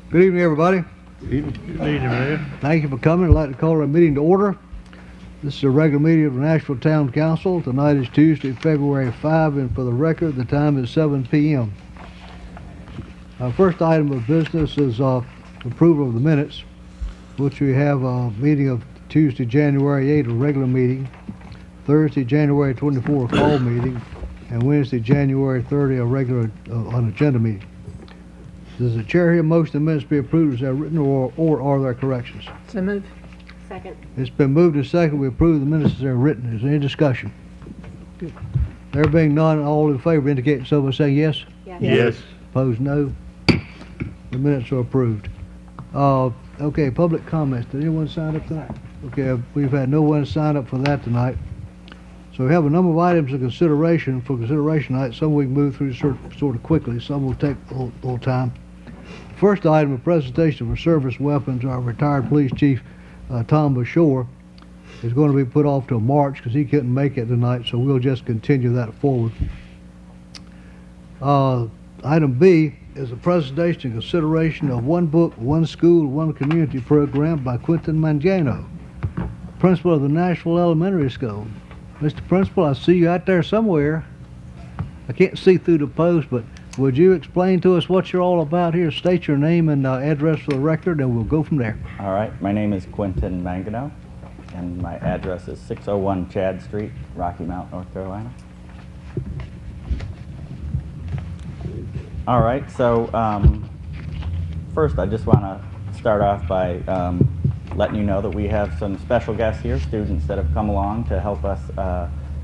Good evening, everybody. Good evening, Mayor. Thank you for coming. I'd like to call our meeting to order. This is a regular meeting of the Nashville Town Council. Tonight is Tuesday, February 5, and for the record, the time is 7 p.m. Our first item of business is approval of the minutes, which we have a meeting of Tuesday, January 8, a regular meeting, Thursday, January 24, a call meeting, and Wednesday, January 30, a regular agenda meeting. Does the chair hear motion the minutes be approved as they're written, or are there corrections? So move. Second. It's been moved and seconded. We approve the minutes as they're written. Is there any discussion? There being none, all in favor indicate so by saying yes. Yes. Opposed, no. The minutes are approved. Okay, public comments. Did anyone sign up tonight? Okay, we've had no one sign up for that tonight. So we have a number of items of consideration tonight. Some we can move through sort of quickly. Some will take a little time. First item, a presentation for service weapons. Our retired police chief, Tom Bashore, is going to be put off till March because he couldn't make it tonight, so we'll just continue that forward. Item B is a presentation and consideration of One Book, One School, One Community program by Quentin Mangano, principal of the Nashville Elementary School. Mr. Principal, I see you out there somewhere. I can't see through the post, but would you explain to us what you're all about here? State your name and address for the record, and we'll go from there. All right, my name is Quentin Mangano, and my address is 601 Chad Street, Rocky Mount, North Carolina. All right, so first I just want to start off by letting you know that we have some special guests here, students that have come along to help us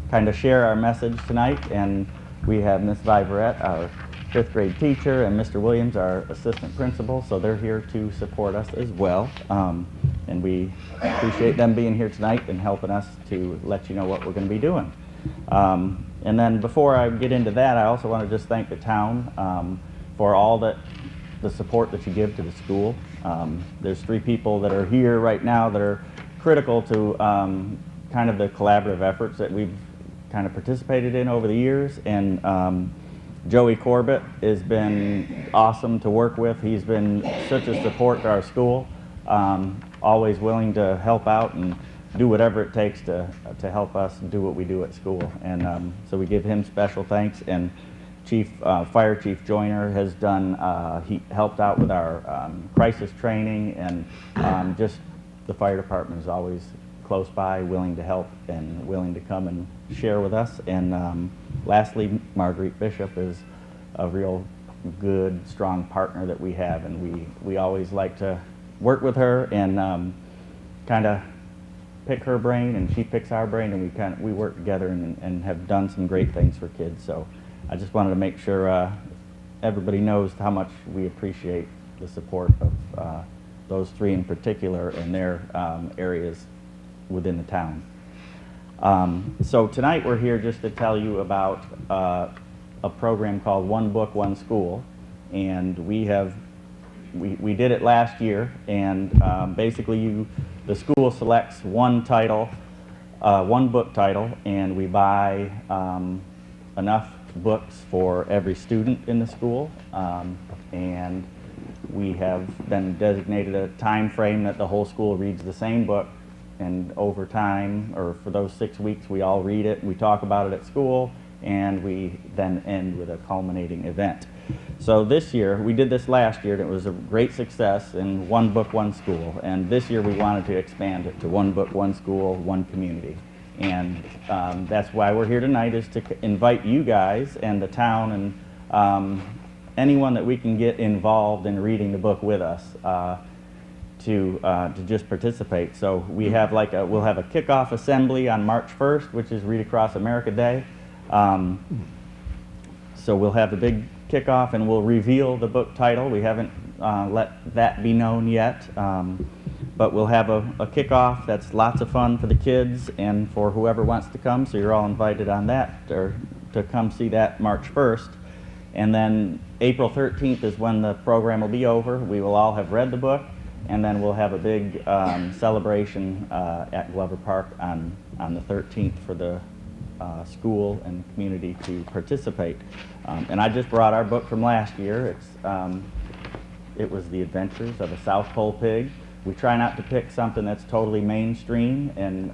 kind of share our message tonight. And we have Miss Viverette, our 5th grade teacher, and Mr. Williams, our assistant principal, so they're here to support us as well. And we appreciate them being here tonight and helping us to let you know what we're going to be doing. And then before I get into that, I also want to just thank the town for all the support that you give to the school. There's 3 people that are here right now that are critical to kind of the collaborative efforts that we've kind of participated in over the years. And Joey Corbett has been awesome to work with. He's been such a support to our school, always willing to help out and do whatever it takes to help us do what we do at school. And so we give him special thanks. And Fire Chief Joyner has done, he helped out with our crisis training, and just the fire department is always close by, willing to help and willing to come and share with us. And lastly, Marguerite Bishop is a real good, strong partner that we have, and we always like to work with her and kind of pick her brain, and she picks our brain, and we work together and have done some great things for kids. So I just wanted to make sure everybody knows how much we appreciate the support of those 3 in particular in their areas within the town. So tonight we're here just to tell you about a program called One Book, One School, and we did it last year, and basically the school selects one title, one book title, and we buy enough books for every student in the school, and we have then designated a time frame that the whole school reads the same book, and over time, or for those 6 weeks, we all read it, we talk about it at school, and we then end with a culminating event. So this year, we did this last year, and it was a great success in One Book, One School, and this year we wanted to expand it to One Book, One School, One Community. And that's why we're here tonight, is to invite you guys and the town and anyone that we can get involved in reading the book with us to just participate. So we have we'll have a kickoff assembly on March 1st, which is Read Across America Day. So we'll have the big kickoff, and we'll reveal the book title. We haven't let that be known yet. But we'll have a kickoff that's lots of fun for the kids and for whoever wants to come, so you're all invited on that, or to come see that March 1st. And then April 13th is when the program will be over. We will all have read the book, and then we'll have a big celebration at Glover Park on the 13th for the school and community to participate. And I just brought our book from last year. It's it was The Adventures of a South Pole Pig. We try not to pick something that's totally mainstream, and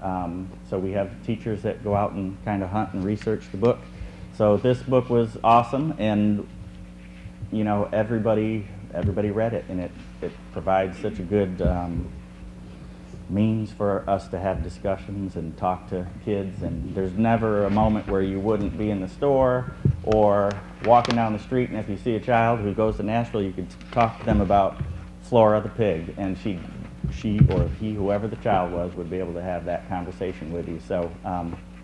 so we have teachers that go out and kind of hunt and research the book. So this book was awesome, and you know, everybody read it, and it provides such a good means for us to have discussions and talk to kids, and there's never a moment where you wouldn't be in the store or walking down the street, and if you see a child who goes to Nashville, you could talk to them about Flora the pig, and she or he, whoever the child was, would be able to have that conversation with you. So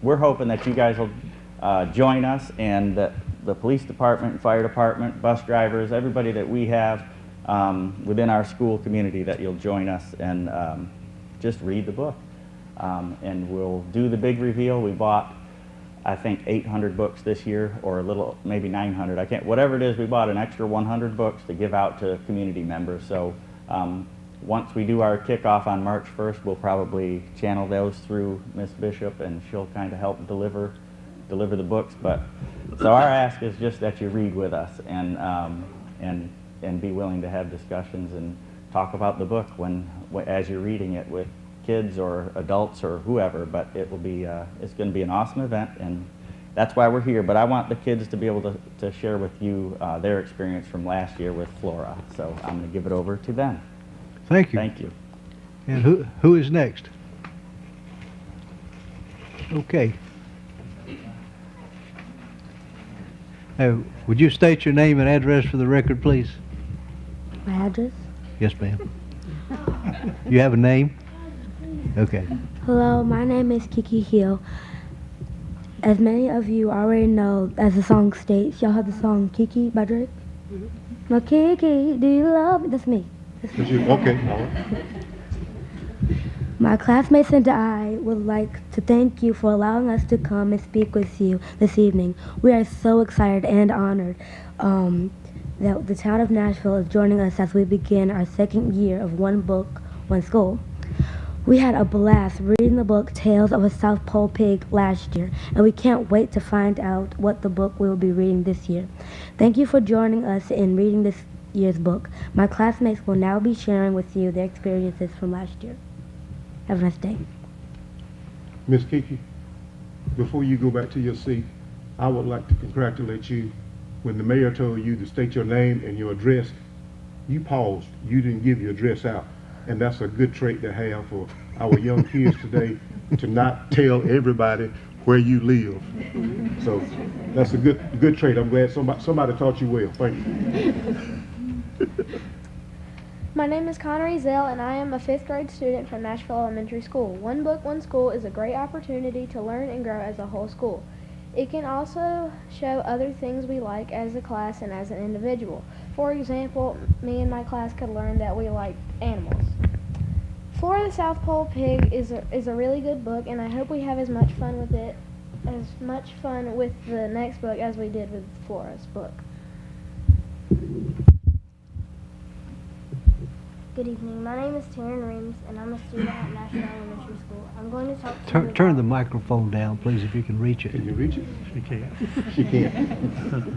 we're hoping that you guys will join us, and that the police department, fire department, bus drivers, everybody that we have within our school community, that you'll join us and just read the book. And we'll do the big reveal. We bought, I think, 800 books this year, or a little, maybe 900. I can't, whatever it is, we bought an extra 100 books to give out to community members. So once we do our kickoff on March 1st, we'll probably channel those through Miss Bishop, and she'll kind of help deliver the books. But so our ask is just that you read with us, and be willing to have discussions and talk about the book as you're reading it with kids or adults or whoever. But it will be it's going to be an awesome event, and that's why we're here. But I want the kids to be able to share with you their experience from last year with Flora. So I'm going to give it over to them. Thank you. Thank you. And who is next? Okay. Would you state your name and address for the record, please? My address? Yes, ma'am. You have a name? Okay. Hello, my name is Kiki Hill. As many of you already know, as the song states, y'all have the song Kiki by Drake? No, Kiki, do you love me? That's me. Okay, all right. My classmates and I would like to thank you for allowing us to come and speak with you this evening. We are so excited and honored that the town of Nashville is joining us as we begin our second year of One Book, One School. We had a blast reading the book Tales of a South Pole Pig last year, and we can't wait to find out what the book we will be reading this year. Thank you for joining us in reading this year's book. My classmates will now be sharing with you their experiences from last year. Have a nice day. Miss Kiki, before you go back to your seat, I would like to congratulate you. When the mayor told you to state your name and your address, you paused. You didn't give your address out. And that's a good trait to have for our young kids today, to not tell everybody where you live. So that's a good trait. I'm glad somebody taught you well. Thank you. My name is Connor Ezell, and I am a 5th grade student from Nashville Elementary School. One Book, One School is a great opportunity to learn and grow as a whole school. It can also show other things we like as a class and as an individual. For example, me and my class could learn that we like animals. Flora the South Pole Pig is a really good book, and I hope we have as much fun with the next book as we did with Flora's book. Good evening. My name is Taryn Reams, and I'm a student at Nashville Elementary School. I'm going to talk to you Turn the microphone down, please, if you can reach it. Can you reach it? She can't. She can't.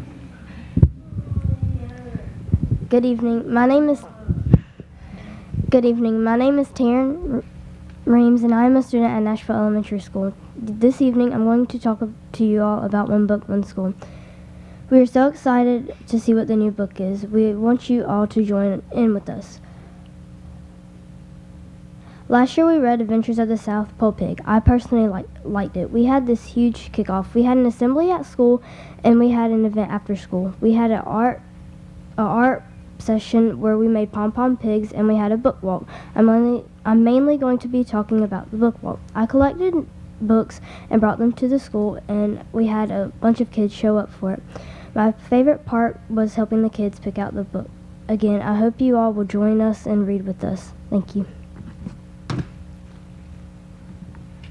Good evening. My name is Taryn Reams, and I'm a student at Nashville Elementary School. This evening, I'm going to talk to you all about One Book, One School. We are so excited to see what the new book is. We want you all to join in with us. Last year we read Adventures of the South Pole Pig. I personally liked it. We had this huge kickoff. We had an assembly at school, and we had an event after school. We had an art session where we made pom-pom pigs, and we had a book walk. I'm mainly going to be talking about the book walk. I collected books and brought them to the school, and we had a bunch of kids show up for it. My favorite part was helping the kids pick out the book. Again, I hope you all will join us and read with us. Thank you.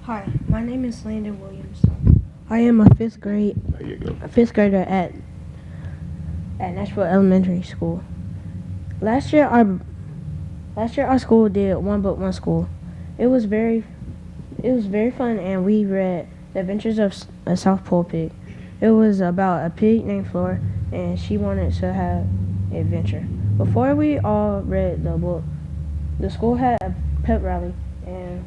Hi, my name is Landon Williams. I am a fifth grader at Nashville Elementary School. Last year our school did One Book, One School. It was very fun, and we read The Adventures of a South Pole Pig. It was about a pig named Flora, and she wanted to have an adventure. Before we all read the book, the school had a pep rally, and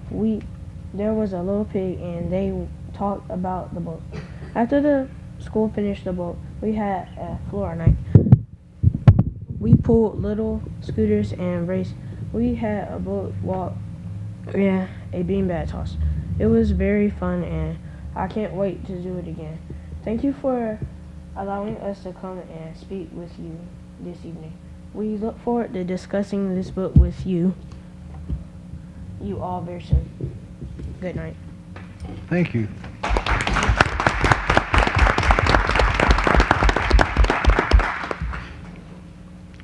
there was a little pig, and they talked about the book. After the school finished the book, we had a floor night. We pulled little scooters and raced. We had a book walk and a beanbag toss. It was very fun, and I can't wait to do it again. Thank you for allowing us to come and speak with you this evening. We look forward to discussing this book with you all very soon. Good night. Thank you.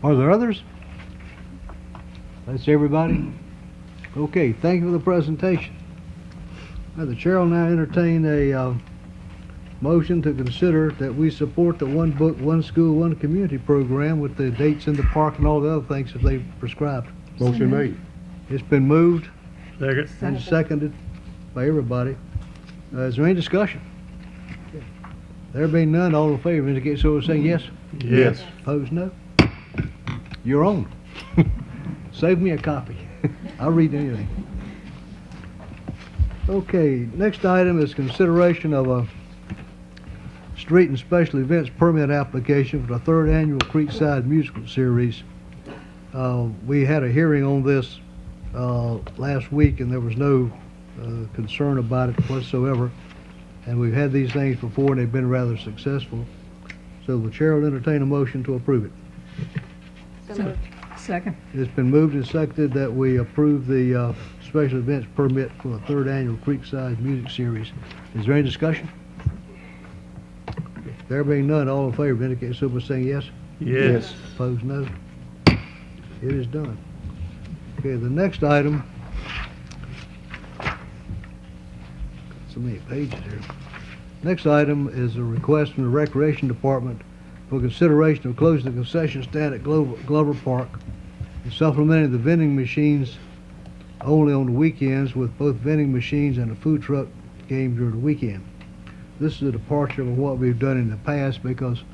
Are there others? That's everybody? Okay, thank you for the presentation. Now, the chair will now entertain a motion to consider that we support the One Book, One School, One Community program with the dates in the park and all the other things that they've prescribed. Motion made. It's been moved Second. and seconded by everybody. Is there any discussion? There being none, all in favor indicate so by saying yes. Yes. Opposed, no. You're on. Save me a copy. I'll read anything. Okay, next item is consideration of a street and special events permit application for the third annual Creekside musical series. We had a hearing on this last week, and there was no concern about it whatsoever. And we've had these things before, and they've been rather successful. So the chair will entertain a motion to approve it. Second. It's been moved and seconded that we approve the special events permit for the third annual Creekside music series. Is there any discussion? There being none, all in favor indicate so by saying yes. Yes. Opposed, no. It is done. Okay, the next item. So many pages here. Next item is a request from the Recreation Department for consideration of closing the concession stand at Glover Park and supplementing the vending machines only on the weekends with both vending machines and a food truck game during the weekend. This is a departure from what we've done in the past because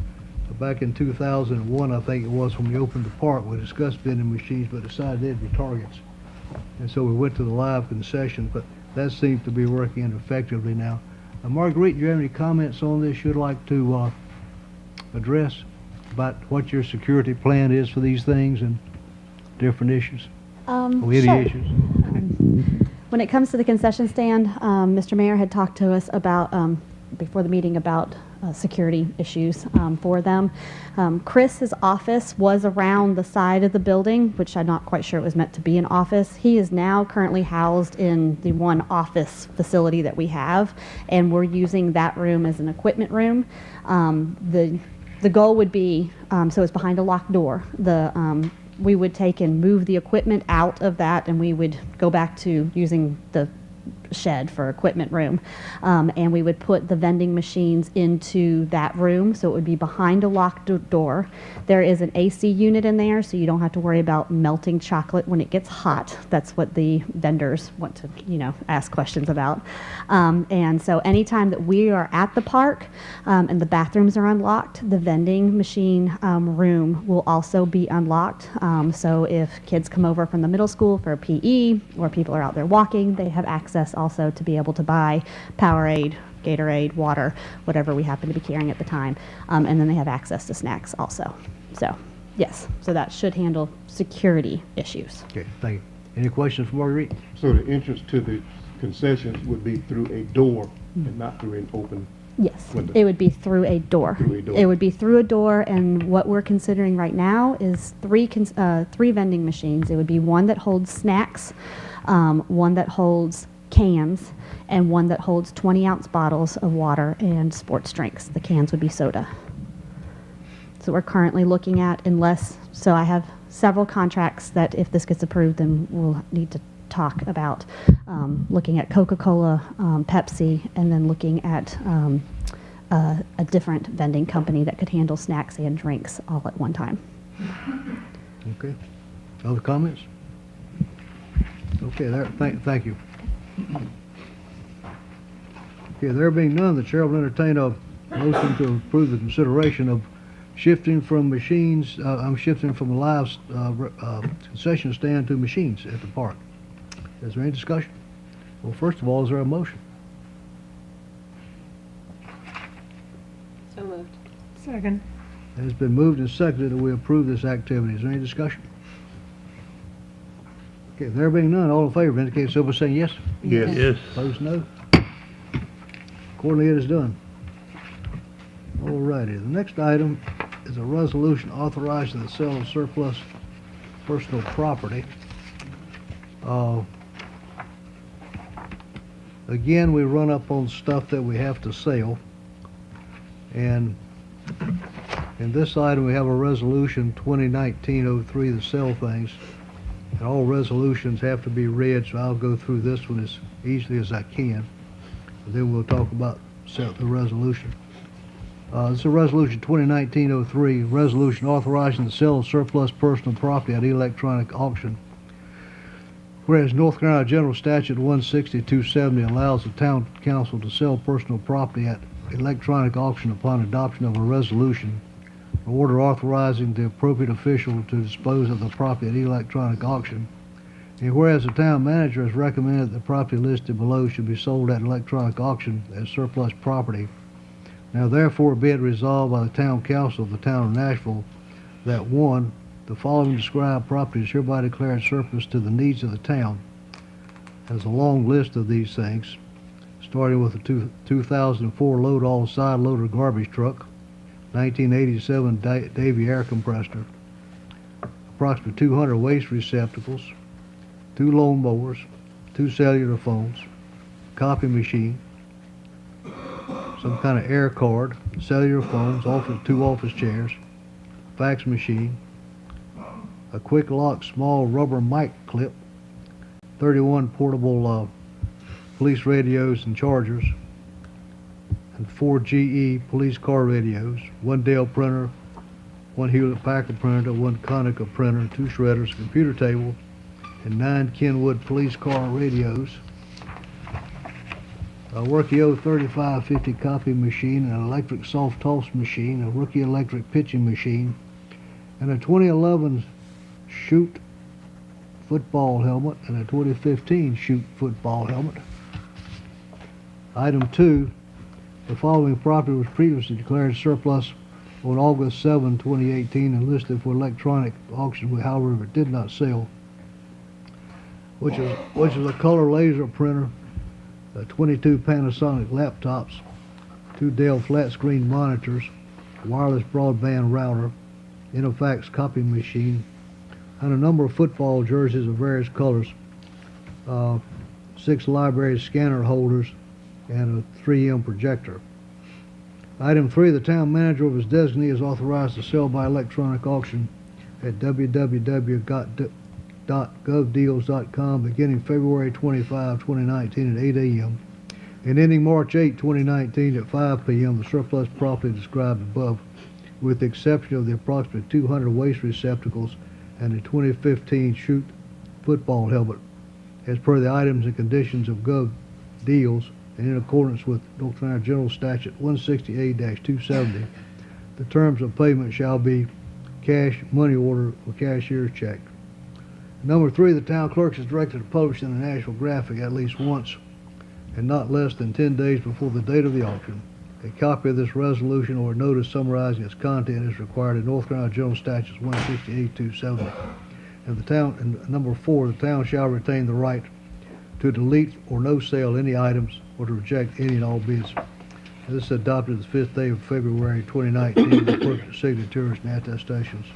back in 2001, I think it was, when we opened the park, we discussed vending machines but decided they'd be targets. And so we went to the live concession, but that seems to be working effectively now. Marguerite, do you have any comments on this you'd like to address about what your security plan is for these things and different issues? Or any Sure. issues? When it comes to the concession stand, Mr. Mayor had talked to us about, before the meeting, about security issues for them. Chris's office was around the side of the building, which I'm not quite sure it was meant to be an office. He is now currently housed in the one office facility that we have, and we're using that room as an equipment room. The goal would be, so it's behind a locked door. We would take and move the equipment out of that, and we would go back to using the shed for equipment room, and we would put the vending machines into that room, so it would be behind a locked door. There is an AC unit in there, so you don't have to worry about melting chocolate when it gets hot. That's what the vendors want to, ask questions about. And so anytime that we are at the park and the bathrooms are unlocked, the vending machine room will also be unlocked. So if kids come over from the middle school for PE, or people are out there walking, they have access also to be able to buy Powerade, Gatorade, water, whatever we happen to be carrying at the time. And then they have access to snacks also. So, yes, so that should handle security issues. Okay, thank you. Any questions for Marguerite? So the entrance to the concessions would be through a door and not through an open Yes, window? it would be through a door. Through a door. It would be through a door, and what we're considering right now is three vending machines. It would be one that holds snacks, one that holds cans, and one that holds 20-ounce bottles of water and sports drinks. The cans would be soda. So we're currently looking at, so I have several contracts that if this gets approved, then we'll need to talk about looking at Coca-Cola, Pepsi, and then looking at a different vending company that could handle snacks and drinks all at one time. Okay. Other comments? Okay, thank you. Okay, there being none, the chair will entertain a motion to approve the consideration of shifting from machines, I'm shifting from the live concession stand to machines at the park. Is there any discussion? Well, first of all, is there a motion? So moved. Second. It has been moved and seconded that we approve this activity. Is there any discussion? Okay, there being none, all in favor indicate so by saying yes. Yes. Yes. Opposed, no. Accordingly, it is done. All righty, the next item is a resolution authorizing the sale of surplus personal property. Again, we run up on stuff that we have to sell. And in this item, we have a resolution 2019-03 to sell things. And all resolutions have to be read, so I'll go through this one as easily as I can. And then we'll talk about the resolution. This is a resolution 2019-03, resolution authorizing the sale of surplus personal property at electronic auction. Whereas North Carolina General Statute 160-270 allows the town council to sell personal property at electronic auction upon adoption of a resolution, an order authorizing the appropriate official to dispose of the property at electronic auction. And whereas the town manager has recommended that the property listed below should be sold at electronic auction as surplus property, now therefore be it resolved by the town council of the town of Nashville that 1, the following described property is hereby declared surplus to the needs of the town. There's a long list of these things, starting with the 2004 load-all side loader garbage truck, 1987 Davy air compressor, approximately 200 waste receptacles, 2 lawn mowers, 2 cellular phones, copy machine, some kind of air card, cellular phones, 2 office chairs, fax machine, a quick lock small rubber mic clip, 31 portable police radios and chargers, and 4 GE police car radios, 1 Dell printer, 1 Hewlett Packard printer, 1 Konica printer, 2 shredders, a computer table, and 9 Kenwood police car radios, a Workio 3550 copy machine, an electric soft toss machine, a Rookie electric pitching machine, and a 2011 Shoot football helmet and a 2015 Shoot football helmet. Item 2, the following property was previously declared surplus on August 7, 2018 and listed for electronic auction, however it did not sell, which is a color laser printer, 22 Panasonic laptops, 2 Dell flat screen monitors, wireless broadband router, Interfax copy machine, and a number of football jerseys of various colors, 6 library scanner holders, and a 3M projector. Item 3, the town manager of his designee is authorized to sell by electronic auction at www.govdeals.com beginning February 25, 2019 at 8 a.m. and ending March 8, 2019 at 5 p.m. the surplus property described above, with the exception of the approximately 200 waste receptacles and a 2015 Shoot football helmet, as per the items and conditions of Gov Deals and in accordance with North Carolina General Statute 168-270. The terms of payment shall be cash, money order, or cashier's check. Number 3, the town clerk is directed to publish in the Nashville Graphic at least once and not less than 10 days before the date of the auction. A copy of this resolution or a notice summarizing its content is required in North Carolina General Statutes 168-270. And number 4, the town shall retain the right to delete or no sale any items or to reject any and all bids. And this is adopted the 5th day of February 2019 with appropriate signatures and attestations.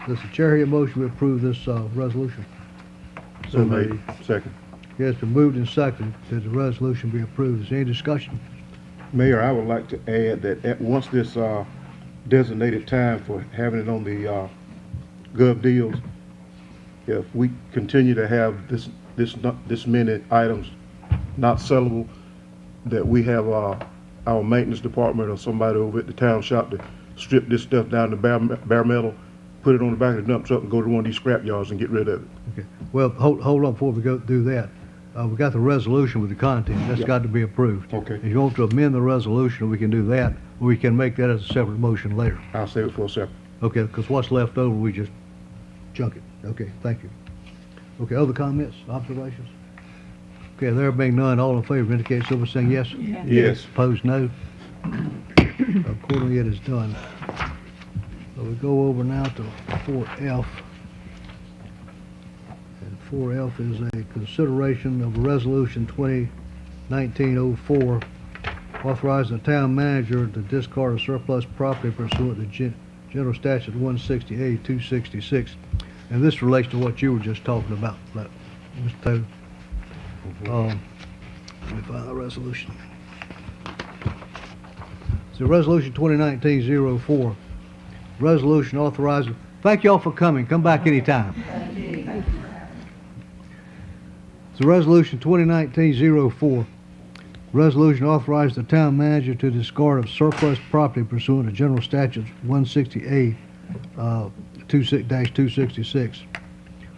Does the chair hear a motion to approve this resolution? So made. Second. It has been moved and seconded that the resolution be approved. Is there any discussion? Mayor, I would like to add that once this designated time for having it on the Gov Deals, if we continue to have this many items not sellable, that we have our maintenance department or somebody over at the town shop to strip this stuff down to bare metal, put it on the back of the dump truck and go to one of these scrap yards and get rid of it. Okay. Well, hold on before we go do that. We got the resolution with the content. That's got to be approved. Okay. If you want to amend the resolution, we can do that, We can make that as a separate motion later. I'll save it for a second. Okay, because what's left over, we just junk it. Okay, thank you. Okay, other comments, observations? Okay, there being none, all in favor indicate so by saying yes. Yes. Opposed, no. Accordingly, it is done. So we go over now to 4F. And 4F is a consideration of Resolution 2019-04, authorizing the town manager to discard a surplus property pursuant to General Statute 160A 266. And this relates to what you were just talking about, Mr. Taylor. Let me find the resolution. So Resolution 2019-04, resolution authorizing, thank you all for coming, come back anytime. So Resolution 2019-04, resolution authorizing the town manager to discard of surplus property pursuant to General Statutes 160A 266.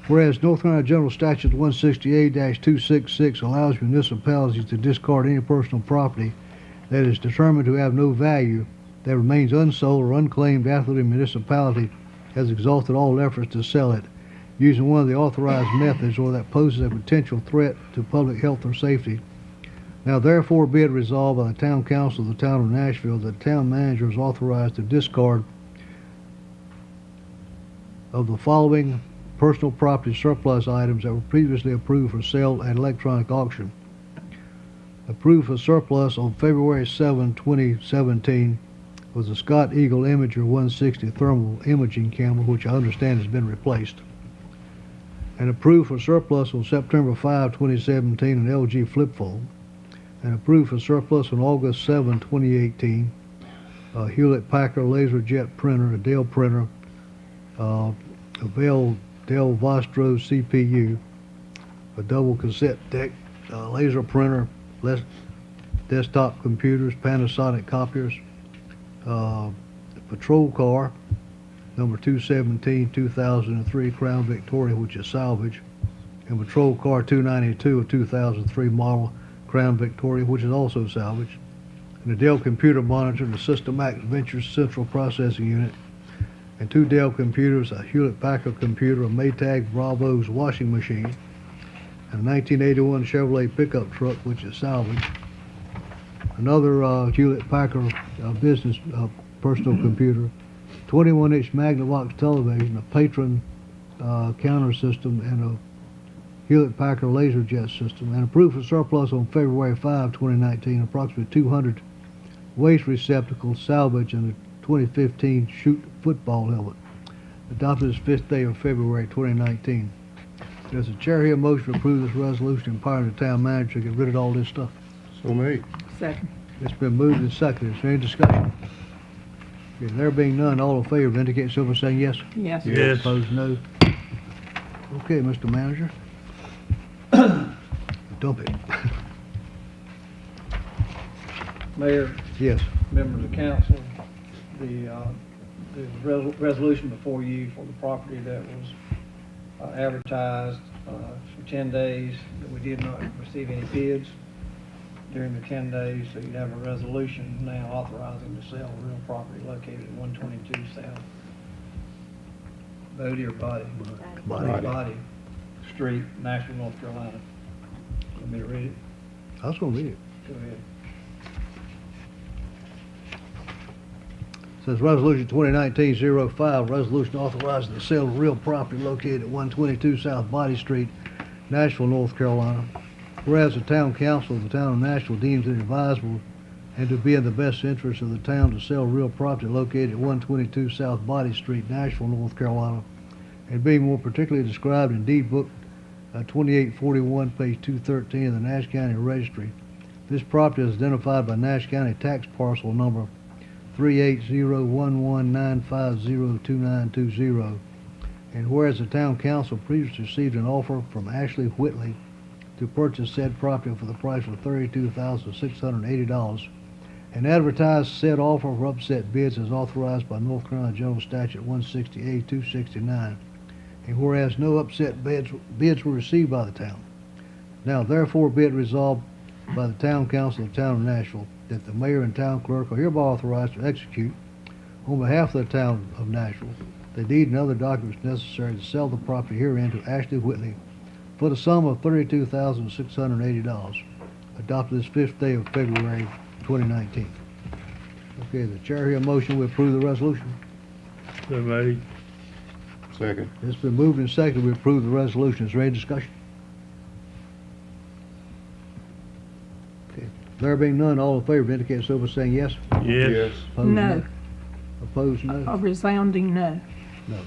Whereas North Carolina General Statute 168-266 allows municipalities to discard any personal property that is determined to have no value that remains unsold or unclaimed after the municipality has exhausted all efforts to sell it using one of the authorized methods or that poses a potential threat to public health or safety. Now therefore be it resolved by the Town Council of the Town of Nashville that the town manager is authorized to discard of the following personal property surplus items that were previously approved for sale at electronic auction. Approved for surplus on February 7, 2017 was the Scott Eagle Imager 160 thermal imaging camera, which I understand has been replaced. And approved for surplus on September 5, 2017 an LG flip phone. And approved for surplus on August 7, 2018 a Hewlett-Packard LaserJet printer, a Dell printer, a Dell Vostro CPU, a double cassette deck, laser printer, desktop computers, Panasonic copiers, patrol car, number 217, 2003 Crown Victoria, which is salvage, and patrol car 292, a 2003 model Crown Victoria, which is also salvage, and a Dell computer monitor, the System Max Ventures Central Processing Unit, and 2 Dell computers, a Hewlett-Packard computer, a Maytag Bravo's washing machine, and a 1981 Chevrolet pickup truck, which is salvage, another Hewlett-Packard business personal computer, 21-inch Magnavox television, a Patron counter system, and a Hewlett-Packard LaserJet system, and approved for surplus on February 5, 2019, approximately 200 waste receptacles, salvage, and a 2015 shoot football helmet, adopted this 5th day of February 2019. Does the chair hear a motion to approve this resolution empowering the town manager to get rid of all this stuff? So made. Second. It's been moved and seconded. Is there any discussion? Okay, there being none, all in favor indicate so by saying yes. Yes. Yes. Opposed, no. Okay, Mr. Manager. Dump it. Mayor, Yes. members of council, the resolution before you for the property that was advertised for 10 days, that we did not receive any bids during the 10 days, so you'd have a resolution now authorizing to sell real property located at 122 South Bodie or Body? Body Street, Nashville, North Carolina. Want me to read it? I was going to read it. Go ahead. Says Resolution 2019-05, resolution authorizing the sale of real property located at 122 South Body Street, Nashville, North Carolina. Whereas the town council of the town of Nashville deems it advisable and to be in the best interest of the town to sell real property located at 122 South Body Street, Nashville, North Carolina, and being more particularly described in deed book 2841, page 213 of the Nash County Registry. This property is identified by Nash County tax parcel number 38011950292, and whereas the town council previously received an offer from Ashley Whitley to purchase said property for the price of $32,680 and advertised said offer for upset bids as authorized by North Carolina General Statute 168-269, and whereas no upset bids were received by the town. Now therefore be it resolved by the Town Council of the Town of Nashville that the mayor and town clerk are hereby authorized to execute on behalf of the Town of Nashville the deed and other documents necessary to sell the property herein to Ashley Whitley for the sum of $32,680, adopted this 5th day of February 2019. Okay, the chair here motion we approve the resolution. So made. Second. It's been moved and seconded we approve the resolution. Is there any discussion? Okay, there being none, all in favor indicate so by saying yes. Yes. Opposed, No. Opposed, no. A resounding no. No.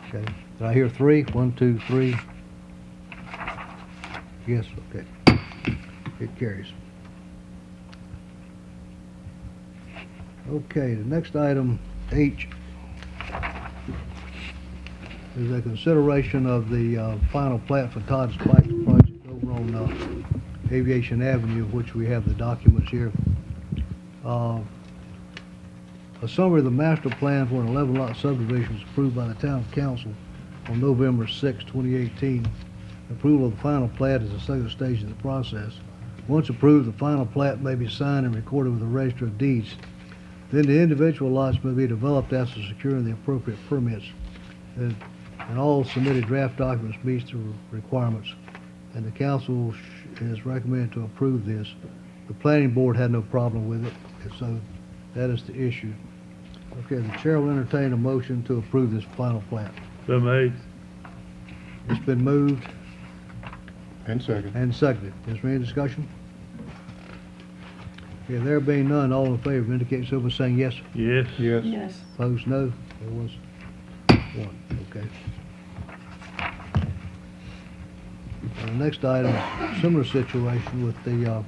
Okay. Did I hear three? 1, 2, 3. Yes, okay. It carries. Okay, the next item, H, is a consideration of the final plat for Todd Spike's project over on Aviation Avenue, which we have the documents here. A summary of the master plan for an 11-lot subdivision was approved by the town council on November 6, 2018. Approval of the final plat is the second stage of the process. Once approved, the final plat may be signed and recorded with the Register of Deeds. Then the individual lots may be developed after securing the appropriate permits. And all submitted draft documents meets the requirements. And the council is recommended to approve this. The planning board had no problem with it, and so that is the issue. Okay, the chair will entertain a motion to approve this final plat. So made. It's been moved And second. and seconded. Is there any discussion? Okay, there being none, all in favor indicate so by saying yes. Yes. Yes. Yes. Opposed, no. There was one. Okay. The next item, similar situation with the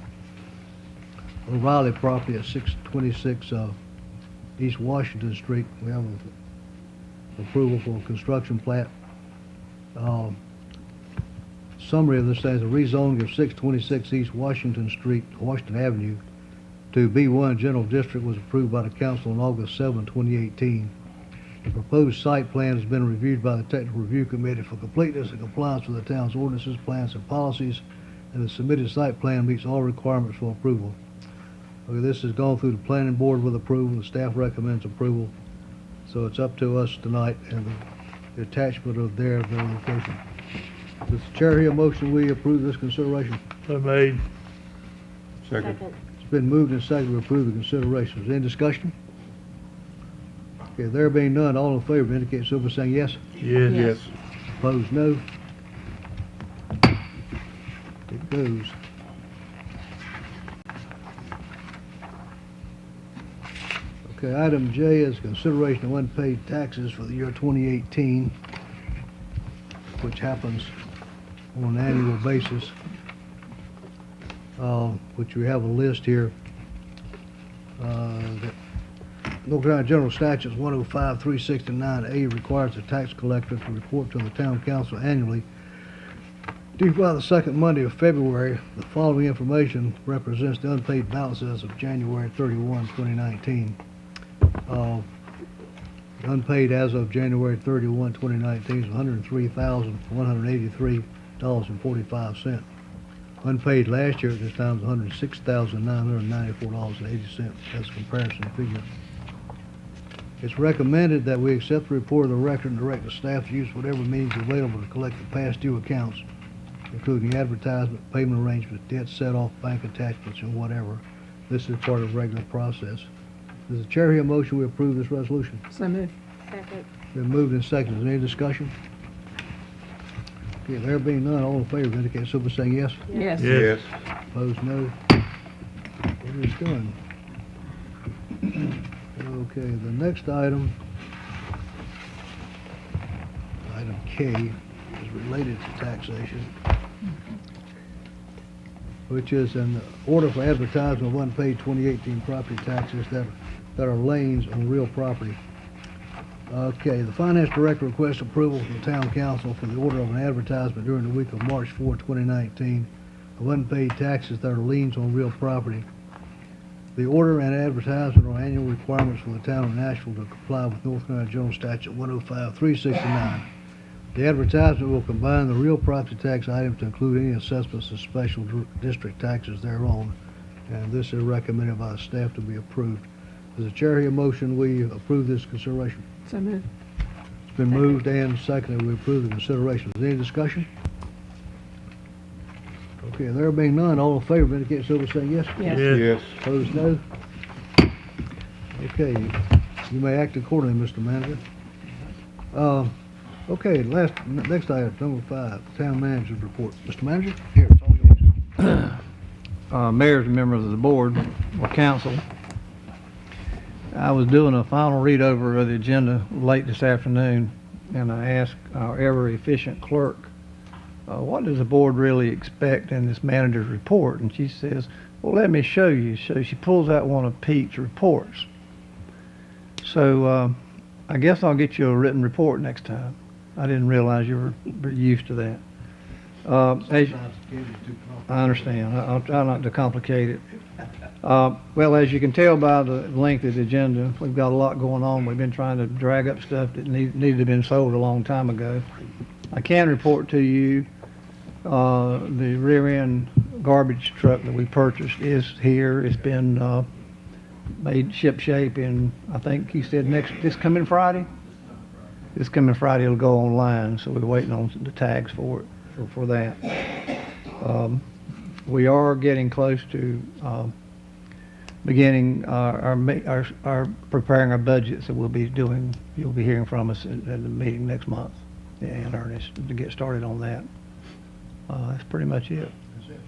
O'Reilly property at 626 East Washington Street. We have approval for a construction plat. Summary of this thing is a rezoning of 626 East Washington Street, Washington Avenue to B1 General District was approved by the council on August 7, 2018. The proposed site plan has been reviewed by the Technical Review Committee for completeness and compliance with the town's ordinances, plans, and policies, and the submitted site plan meets all requirements for approval. Okay, this has gone through the planning board with approval. The staff recommends approval. So it's up to us tonight and the attachment of their location. Does the chair hear a motion we approve this consideration? So made. Second. It's been moved and seconded to approve the consideration. Is there any discussion? Okay, there being none, all in favor indicate so by saying yes. Yes. Yes. Opposed, no. It goes. Okay, item J is consideration of unpaid taxes for the year 2018, which happens on an annual basis, which we have a list here. That North Carolina General Statutes 105-369A requires the tax collector to report to the town council annually due by the second Monday of February. The following information represents the unpaid balances of January 31, 2019. Unpaid as of January 31, 2019 is $103,183.45. Unpaid last year at this time was $106,994.80. That's a comparison figure. It's recommended that we accept the report of the record and direct the staff to use whatever means available to collect the past due accounts, including advertisement, payment arrangements, debt set-off, bank attachments, and whatever. This is part of the regular process. Does the chair hear a motion we approve this resolution? So moved. Been moved and seconded. Is there any discussion? Okay, there being none, all in favor indicate so by saying yes. Yes. Yes. Opposed, no. It is done. Okay, the next item, item K, is related to taxation, which is an order for advertisement of unpaid 2018 property taxes that are liens on real property. Okay, the finance director requests approval from the town council for the order of an advertisement during the week of March 4, 2019 of unpaid taxes that are liens on real property. The order and advertisement are annual requirements for the town of Nashville to comply with North Carolina General Statute 105-369. The advertisement will combine the real property tax items to include any assessments of special district taxes thereon, and this is recommended by the staff to be approved. Does the chair hear a motion we approve this consideration? So moved. It's been moved and seconded we approve the consideration. Is there any discussion? Okay, there being none, all in favor indicate so by saying yes. Yes. Yes. Opposed, no. Okay, you may act accordingly, Mr. Manager. Okay, next item, number 5, Town Manager's Report. Mr. Manager? Here, it's all yours. Mayors and members of the board or council, I was doing a final read over of the agenda late this afternoon, and I asked our ever efficient clerk, what does the board really expect in this manager's report? And she says, well, let me show you. So she pulls out one of Pete's reports. So I guess I'll get you a written report next time. I didn't realize you were used to that. I understand. I'll try not to complicate it. Well, as you can tell by the length of the agenda, we've got a lot going on. We've been trying to drag up stuff that needed to have been sold a long time ago. I can report to you the rear end garbage truck that we purchased is here. It's been made ship shape in, I think he said this coming Friday? This coming Friday it'll go online, so we're waiting on the tags for it, for that. We are getting close to beginning our preparing our budgets that we'll be doing. You'll be hearing from us at the meeting next month in earnest to get started on that. That's pretty much it. That's it.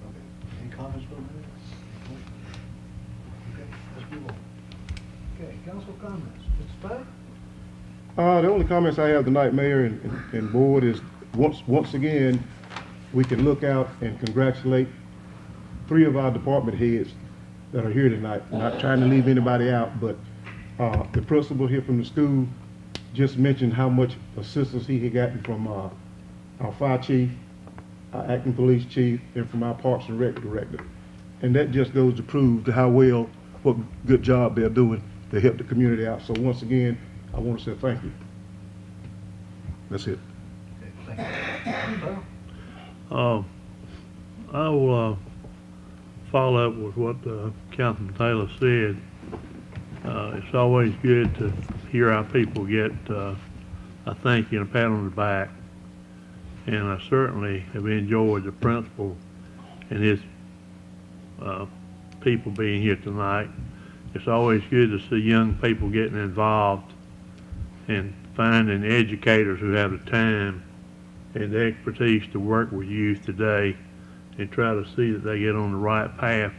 Okay. Any comments from you? Okay, let's move on. Okay, council comments. Mr. Spade? The only comments I have tonight, Mayor and board, is once again, we can look out and congratulate 3 of our department heads that are here tonight. Not trying to leave anybody out, but the principal here from the school just mentioned how much assistance he had gotten from our fire chief, our acting police chief, and from our Parks and Rec director. And that just goes to prove what good job they're doing to help the community out. So once again, I want to say thank you. That's it. Okay, thank you. I will follow up with what Councilman Taylor said. It's always good to hear our people get a thank you and a pat on the back. And I certainly have enjoyed the principal and his people being here tonight. It's always good to see young people getting involved and finding educators who have the time and the expertise to work with youth today and try to see that they get on the right path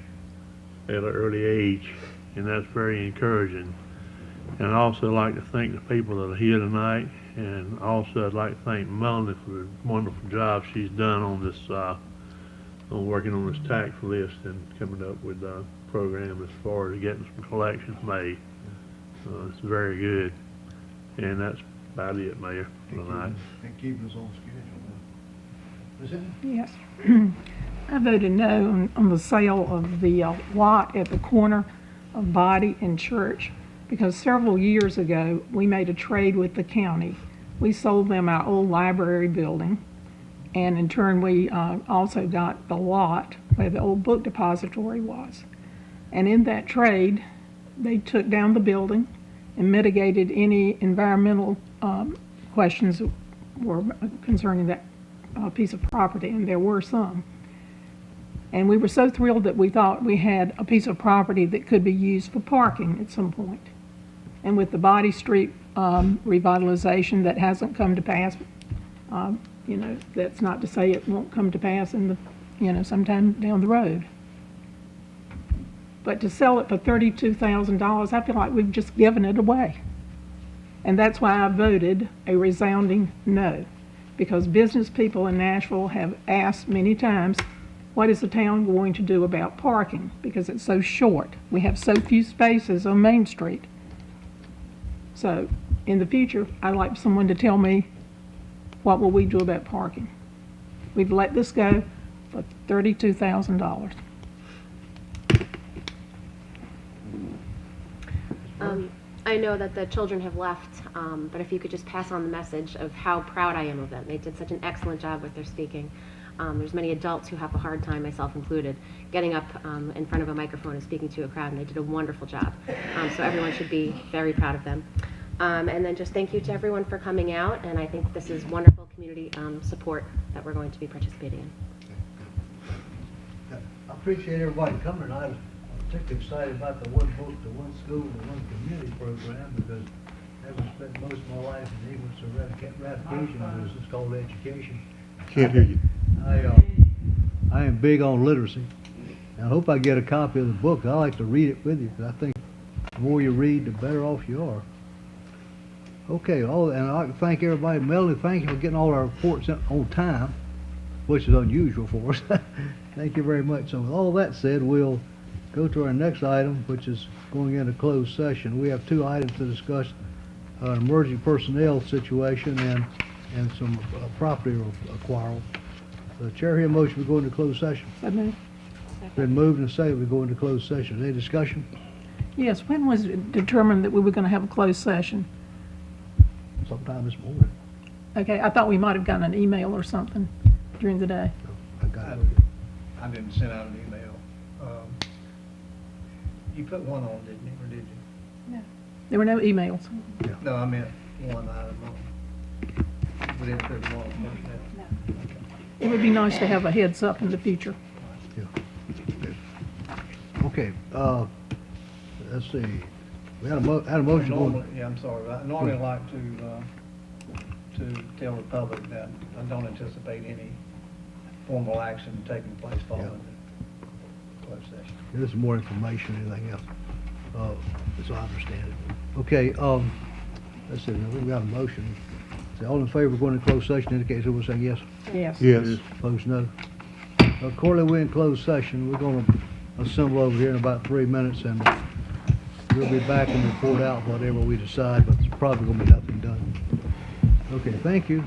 at an early age, and that's very encouraging. And I'd also like to thank the people that are here tonight, and also I'd like to thank Melanie for the wonderful job she's done on this, on working on this tax list and coming up with a program as far as getting some collections made. It's very good. And that's about it, Mayor, for tonight. And keeping us on schedule. Is it? Yes. I voted no on the sale of the lot at the corner of Body and Church because several years ago we made a trade with the county. We sold them our old library building, and in turn we also got the lot where the old book depository was. And in that trade, they took down the building and mitigated any environmental questions that were concerning that piece of property, and there were some. And we were so thrilled that we thought we had a piece of property that could be used for parking at some point. And with the Body Street revitalization that hasn't come to pass, you know, that's not to say it won't come to pass in the, you know, sometime down the road. But to sell it for $32,000, I feel like we've just given it away. And that's why I voted a resounding no. Because business people in Nashville have asked many times, what is the town going to do about parking? Because it's so short. We have so few spaces on Main Street. So in the future, I'd like someone to tell me, what will we do about parking? We've let this go for $32,000. I know that the children have left, but if you could just pass on the message of how proud I am of them. They did such an excellent job with their speaking. There's many adults who have a hard time, myself included, getting up in front of a microphone and speaking to a crowd, and they did a wonderful job. So everyone should be very proud of them. And then just thank you to everyone for coming out, and I think this is wonderful community support that we're going to be participating in. I appreciate everybody coming. I was particularly excited about the one book, the one school, the one community program, because having spent most of my life in the English ratification business, it's called education. Can't hear you. I am big on literacy. And I hope I get a copy of the book. I like to read it with you, because I think the more you read, the better off you are. Okay, and I'd like to thank everybody. Melanie, thank you for getting all our reports in on time, which is unusual for us. Thank you very much. So with all that said, we'll go to our next item, which is going into closed session. We have two items to discuss, an emergency personnel situation and some property acquiral. The chair here motion we go into closed session. So moved. Been moved and seconded we go into closed session. Any discussion? Yes, when was it determined that we were going to have a closed session? Sometime this morning. Okay, I thought we might have gotten an email or something during the day. I got it. I didn't send out an email. You put one on, didn't you, or did you? There were no emails. No, I meant one item on. We didn't put them on personnel. It would be nice to have a heads up in the future. Okay, let's see. We had a motion. Normally, yeah, I'm sorry. I normally like to tell the public that I don't anticipate any formal action taking place following the closed session. This is more information than anything else, as I understand it. Okay, let's see, now we've got a motion. So all in favor of going to closed session indicate so we'll say yes. Yes. Yes. Opposed, no. Accordingly, we're in closed session. We're going to assemble over here in about 3 minutes, and we'll be back and report out whatever we decide, but there's probably going to be nothing done. Okay, thank you.